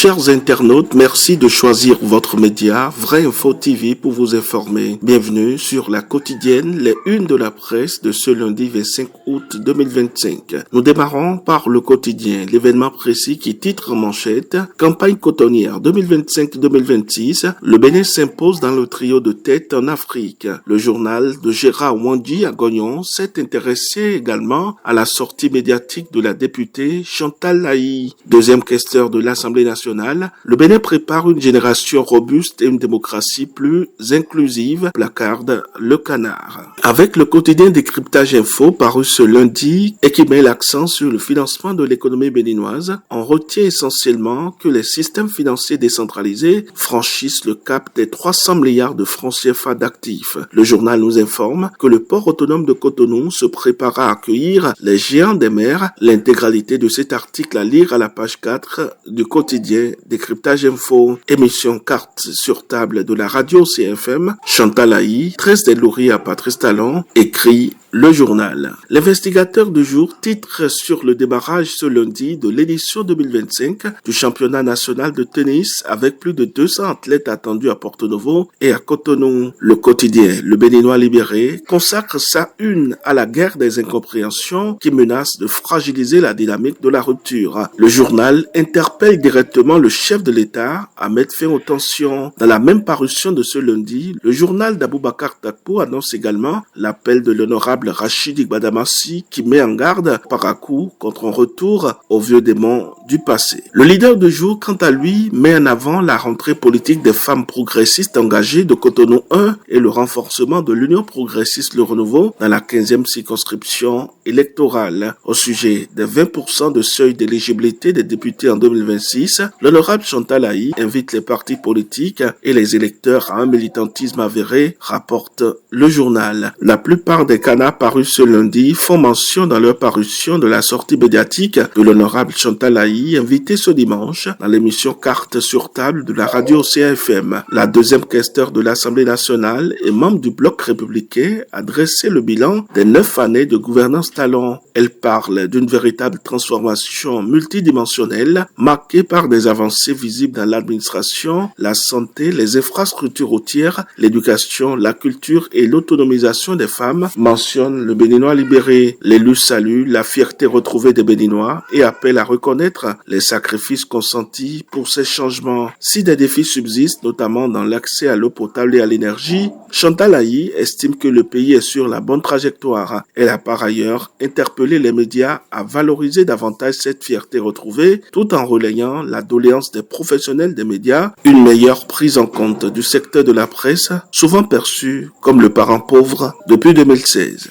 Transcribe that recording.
Chers internautes, merci de choisir votre média Vraie Info TV pour vous informer. Bienvenue sur la quotidienne, les unes de la presse de ce lundi 25 août 2025. Nous démarrons par le quotidien, l'événement précis qui titre en manchette « Campagne cotonnière 2025-2026, le Bénin s'impose dans le trio de tête en Afrique ». Le journal de Gérard Wandi à Gognon s'est intéressé également à la sortie médiatique de la députée Chantal Lahi. Deuxième questeur de l'Assemblée nationale, le Bénin prépare une génération robuste et une démocratie plus inclusive, placarde Le Canard. Avec le quotidien Décryptage Info paru ce lundi et qui met l'accent sur le financement de l'économie béninoise, on retient essentiellement que les systèmes financiers décentralisés franchissent le cap des 300 milliards de francs CFA d'actifs. Le journal nous informe que le port autonome de Cotonou se prépare à accueillir les géants des mers. L'intégralité de cet article à lire à la page 4 du quotidien Décryptage Info, émission carte sur table de la radio CFM, Chantal Lahi, 13 des Louris à Patrice Talon, écrit le journal. L'investigateur du jour titre sur le démarrage ce lundi de l'édition 2025 du championnat national de tennis avec plus de 200 athlètes attendus à Porto-Novo et à Cotonou. Le quotidien Le Béninois libéré consacre sa une à la guerre des incompréhensions qui menace de fragiliser la dynamique de la rupture. Le journal interpelle directement le chef de l'État à mettre fin aux tensions. Dans la même parution de ce lundi, le journal d'Aboubacar Takpo annonce également l'appel de l'honorable Rachid Igbadamassi qui met en garde par à coup contre un retour aux vieux démons du passé. Le leader du jour, quant à lui, met en avant la rentrée politique des femmes progressistes engagées de Cotonou 1 et le renforcement de l'Union progressiste Le Renouveau dans la 15e circonscription électorale. Au sujet des 20% de seuil d'éligibilité des députés en 2026, l'honorable Chantal Lahi invite les partis politiques et les électeurs à un militantisme avéré, rapporte le journal. La plupart des canards parus ce lundi font mention dans leur parution de la sortie médiatique de l'honorable Chantal Lahi, invitée ce dimanche dans l'émission Carte sur table de la radio CFM. La deuxième questeur de l'Assemblée nationale et membre du bloc républicain a dressé le bilan des 9 années de gouvernance Talon. Elle parle d'une véritable transformation multidimensionnelle marquée par des avancées visibles dans l'administration, la santé, les infrastructures routières, l'éducation, la culture et l'autonomisation des femmes, mentionne le Béninois libéré. L'élu salue la fierté retrouvée des Béninois et appelle à reconnaître les sacrifices consentis pour ces changements. Si des défis subsistent, notamment dans l'accès à l'eau potable et à l'énergie, Chantal Lahi estime que le pays est sur la bonne trajectoire. Elle a par ailleurs interpellé les médias à valoriser davantage cette fierté retrouvée tout en relayant la doléance des professionnels des médias, une meilleure prise en compte du secteur de la presse, souvent perçu comme le parent pauvre depuis 2016.